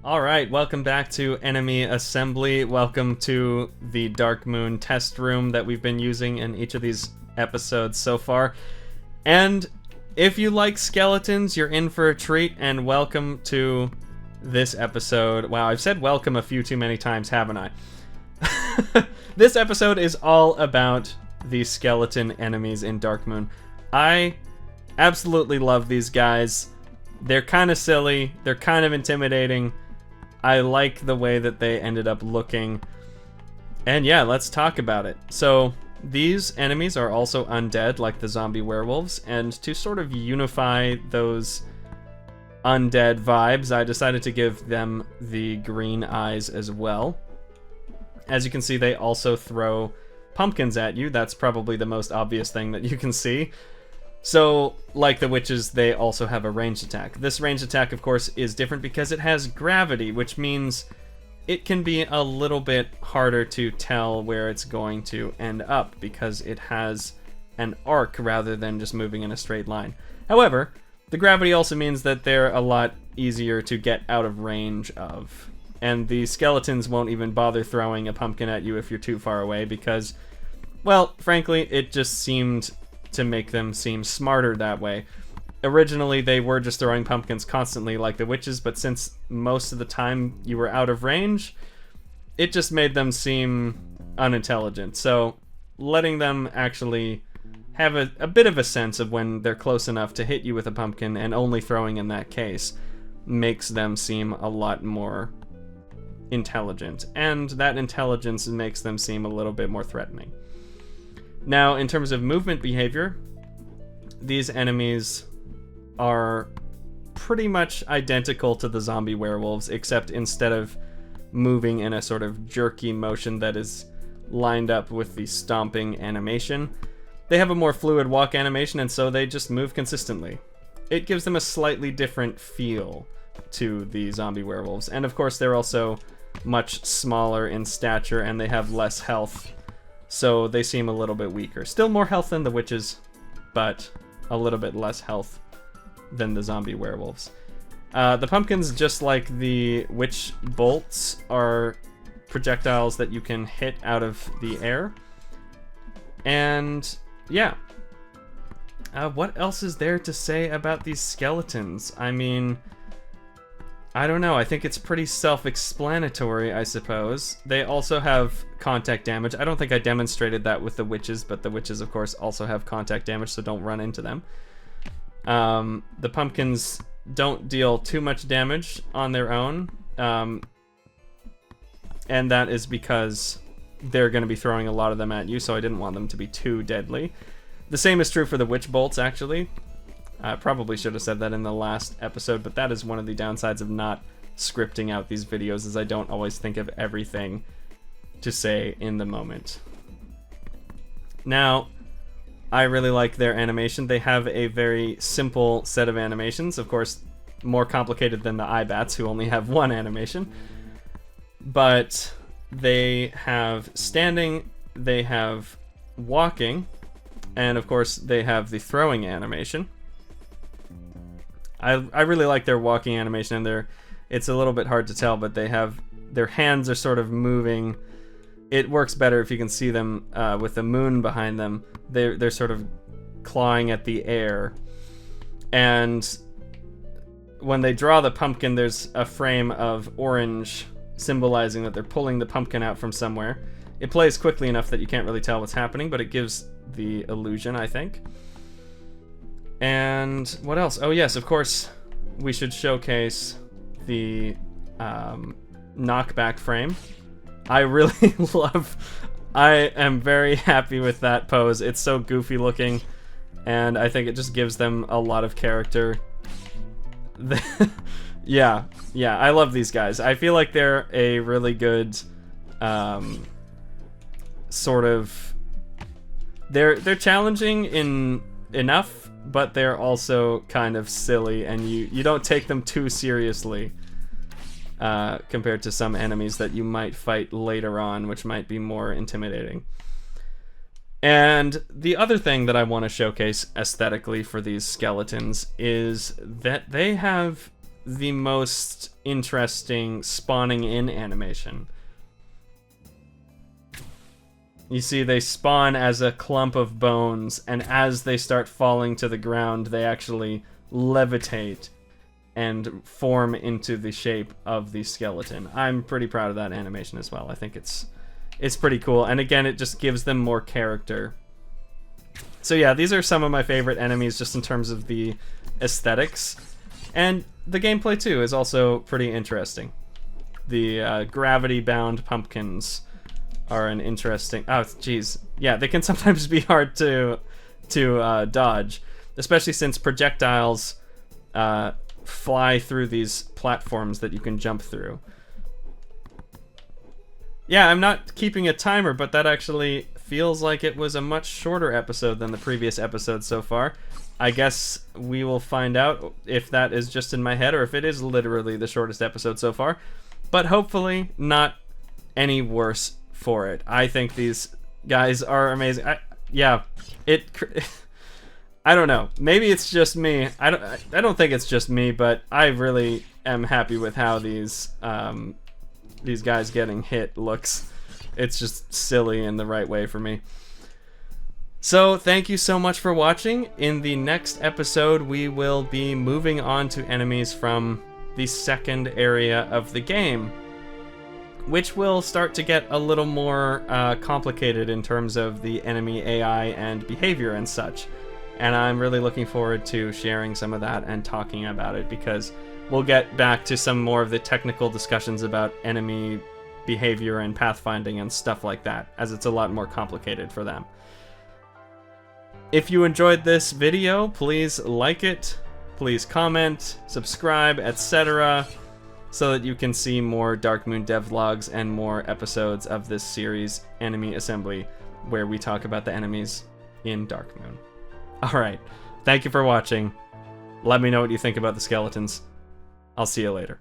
Alright, welcome back to Enemy Assembly. Welcome to the Dark Moon test room that we've been using in each of these episodes so far. And if you like skeletons, you're in for a treat, and welcome to this episode. Wow, I've said welcome a few too many times, haven't I? This episode is all about the skeleton enemies in Dark Moon. I absolutely love these guys. They're kind of silly, they're kind of intimidating. I like the way that they ended up looking. And yeah, let's talk about it. So, these enemies are also undead, like the zombie werewolves, and to sort of unify those undead vibes, I decided to give them the green eyes as well. As you can see, they also throw pumpkins at you. That's probably the most obvious thing that you can see. So, like the witches, they also have a ranged attack. This ranged attack, of course, is different because it has gravity, which means it can be a little bit harder to tell where it's going to end up because it has an arc rather than just moving in a straight line. However, the gravity also means that they're a lot easier to get out of range of. And the skeletons won't even bother throwing a pumpkin at you if you're too far away because, well, frankly, it just seemed to make them seem smarter that way. Originally, they were just throwing pumpkins constantly like the witches, but since most of the time you were out of range, it just made them seem unintelligent. So, letting them actually have a bit of a sense of when they're close enough to hit you with a pumpkin and only throwing in that case makes them seem a lot more intelligent. And that intelligence makes them seem a little bit more threatening. Now, in terms of movement behavior, these enemies are pretty much identical to the zombie werewolves, except instead of moving in a sort of jerky motion that is lined up with the stomping animation, they have a more fluid walk animation, and so they just move consistently. It gives them a slightly different feel to the zombie werewolves, and of course they're also much smaller in stature and they have less health, so they seem a little bit weaker. Still more health than the witches, but a little bit less health than the zombie werewolves. The pumpkins, just like the witch bolts, are projectiles that you can hit out of the air. And yeah. What else is there to say about these skeletons? I mean, I don't know. I think it's pretty self-explanatory, I suppose. They also have contact damage. I don't think I demonstrated that with the witches, but the witches, of course, also have contact damage, so don't run into them. The pumpkins don't deal too much damage on their own, and that is because they're going to be throwing a lot of them at you, so I didn't want them to be too deadly. The same is true for the witch bolts, actually. I probably should have said that in the last episode, but that is one of the downsides of not scripting out these videos, is I don't always think of everything to say in the moment. Now, I really like their animation. They have a very simple set of animations, of course, more complicated than the Eyebats, who only have one animation. But they have standing, they have walking, and of course they have the throwing animation. I really like their walking animation, and it's a little bit hard to tell, but they have their hands are sort of moving. It works better if you can see them with the moon behind them. They're sort of clawing at the air, and when they draw the pumpkin, there's a frame of orange symbolizing that they're pulling the pumpkin out from somewhere. It plays quickly enough that you can't really tell what's happening, but it gives the illusion, I think. And what else? Oh yes, of course, we should showcase the knockback frame. I really I am very happy with that pose. It's so goofy looking, and I think it just gives them a lot of character. Yeah, I love these guys. I feel like they're a really good sort of... They're challenging in enough, but they're also kind of silly, and you don't take them too seriously compared to some enemies that you might fight later on, which might be more intimidating. And the other thing that I want to showcase aesthetically for these skeletons is that they have the most interesting spawning in animation. You see, they spawn as a clump of bones, and as they start falling to the ground, they actually levitate and form into the shape of the skeleton. I'm pretty proud of that animation as well. I think it's pretty cool, and again, it just gives them more character. So yeah, these are some of my favorite enemies just in terms of the aesthetics, and the gameplay too is also pretty interesting. The gravity-bound pumpkins are an interesting... Oh, jeez. Yeah, they can sometimes be hard to dodge, especially since projectiles fly through these platforms that you can jump through. Yeah, I'm not keeping a timer, but that actually feels like it was a much shorter episode than the previous episode so far. I guess we will find out if that is just in my head or if it is literally the shortest episode so far, but hopefully not any worse for it. I think these guys are amazing. I don't know. Maybe it's just me. I don't think it's just me, but I really am happy with how these guys getting hit looks. It's just silly in the right way for me. So thank you so much for watching. In the next episode, we will be moving on to enemies from the second area of the game, which will start to get a little more complicated in terms of the enemy AI and behavior and such. And I'm really looking forward to sharing some of that and talking about it, because we'll get back to some more of the technical discussions about enemy behavior and pathfinding and stuff like that, as it's a lot more complicated for them. If you enjoyed this video, please like it, please comment, subscribe, etc., so that you can see more Darkmoon devlogs and more episodes of this series, Enemy Assembly, where we talk about the enemies in Darkmoon. Alright, thank you for watching. Let me know what you think about the skeletons. I'll see you later.